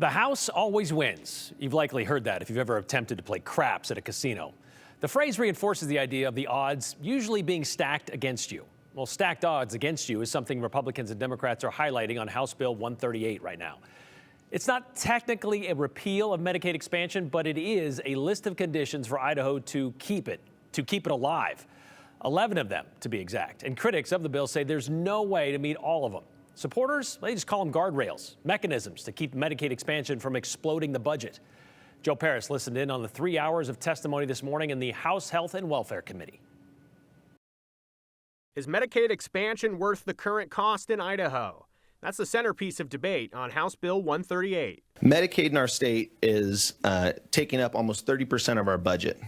The house always wins. You've likely heard that if you've ever attempted to play craps at a casino. The phrase reinforces the idea of the odds usually being stacked against you. Well, stacked odds against you is something Republicans and Democrats are highlighting on House Bill 138 right now. It's not technically a repeal of Medicaid expansion, but it is a list of conditions for Idaho to keep it alive. 11 of them, to be exact. And critics of the bill say there's no way to meet all of them. Supporters, they just call them guardrails, mechanisms to keep Medicaid expansion from exploding the budget. Joe Paris listened in on the 3 hours of testimony this morning in the House Health and Welfare Committee. Is Medicaid expansion worth the current cost in Idaho? That's the centerpiece of debate on House Bill 138. Medicaid in our state is taking up almost 30% of our budget.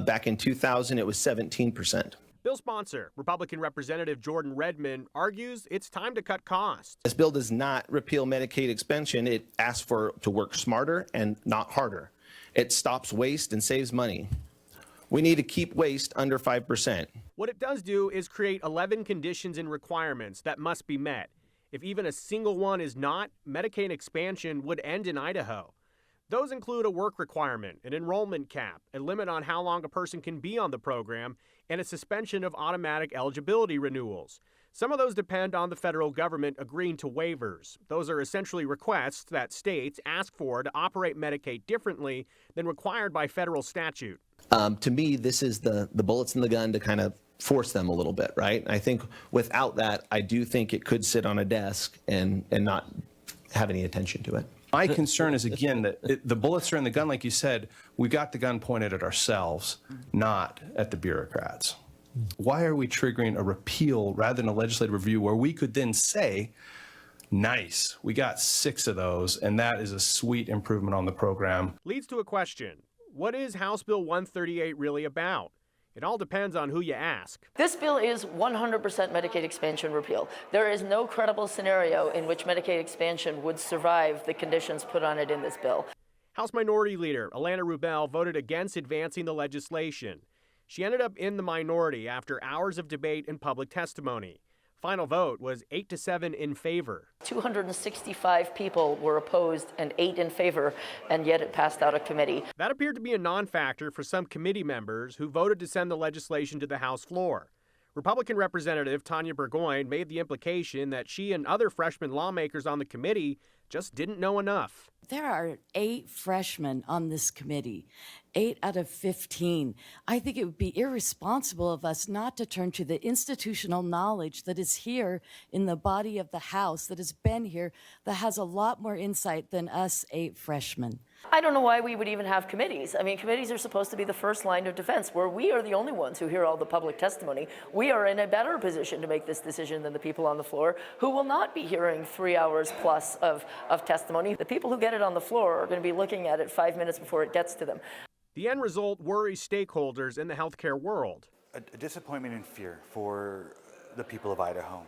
Back in 2000, it was 17%. Bill sponsor, Republican Representative Jordan Redmond, argues it's time to cut costs. This bill does not repeal Medicaid expansion. It asks to work smarter and not harder. It stops waste and saves money. We need to keep waste under 5%. What it does do is create 11 conditions and requirements that must be met. If even a single one is not, Medicaid expansion would end in Idaho. Those include a work requirement, an enrollment cap, a limit on how long a person can be on the program, and a suspension of automatic eligibility renewals. Some of those depend on the federal government agreeing to waivers. Those are essentially requests that states ask for to operate Medicaid differently than required by federal statute. To me, this is the bullets in the gun to kind of force them a little bit, right? I think without that, I do think it could sit on a desk and not have any attention to it. My concern is, again, that the bullets are in the gun, like you said. We got the gun pointed at ourselves, not at the bureaucrats. Why are we triggering a repeal rather than a legislative review where we could then say, nice, we got 6 of those, and that is a sweet improvement on the program? Leads to a question. What is House Bill 138 really about? It all depends on who you ask. This bill is 100% Medicaid expansion repeal. There is no credible scenario in which Medicaid expansion would survive the conditions put on it in this bill. House Minority Leader Alana Rubel voted against advancing the legislation. She ended up in the minority after hours of debate and public testimony. Final vote was 8-7 in favor. 265 people were opposed and 8 in favor, and yet it passed out of committee. That appeared to be a non-factor for some committee members who voted to send the legislation to the House floor. Republican Representative Tanya Burgoyne made the implication that she and other freshman lawmakers on the committee just didn't know enough. There are 8 freshmen on this committee, 8 out of 15. I think it would be irresponsible of us not to turn to the institutional knowledge that is here in the body of the House, that has been here, that has a lot more insight than us 8 freshmen. I don't know why we would even have committees. I mean, committees are supposed to be the first line of defense, where we are the only ones who hear all the public testimony. We are in a better position to make this decision than the people on the floor, who will not be hearing 3 hours plus of testimony. The people who get it on the floor are going to be looking at it 5 minutes before it gets to them. The end result worries stakeholders in the healthcare world. A disappointment and fear for the people of Idaho.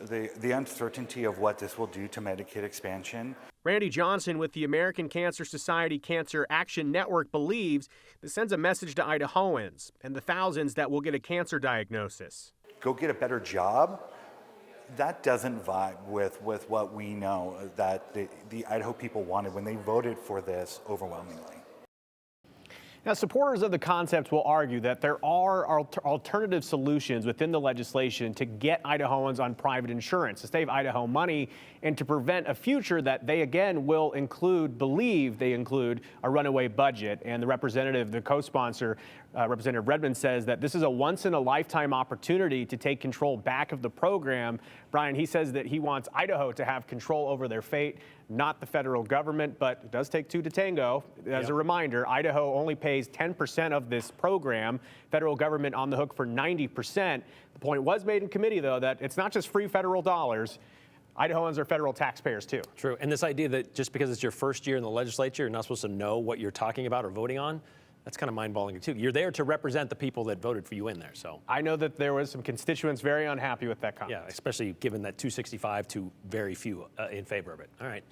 The uncertainty of what this will do to Medicaid expansion. Randy Johnson with the American Cancer Society Cancer Action Network believes this sends a message to Idahoans and the thousands that will get a cancer diagnosis. Go get a better job? That doesn't vibe with what we know that the Idaho people wanted when they voted for this overwhelmingly. Now, supporters of the concept will argue that there are alternative solutions within the legislation to get Idahoans on private insurance, to save Idaho money, and to prevent a future that they, again, believe they include a runaway budget. And the representative, the co-sponsor, Representative Redmond, says that this is a once-in-a-lifetime opportunity to take control back of the program. Brian, he says that he wants Idaho to have control over their fate, not the federal government, but it does take 2 to tango. As a reminder, Idaho only pays 10% of this program, federal government on the hook for 90%. The point was made in committee, though, that it's not just free federal dollars. Idahoans are federal taxpayers, too. True. And this idea that just because it's your first year in the legislature, you're not supposed to know what you're talking about or voting on, that's kind of mind-boggling, too. You're there to represent the people that voted for you in there, so. I know that there was some constituents very unhappy with that comment. Yeah, especially given that 265 to very few in favor of it. All right.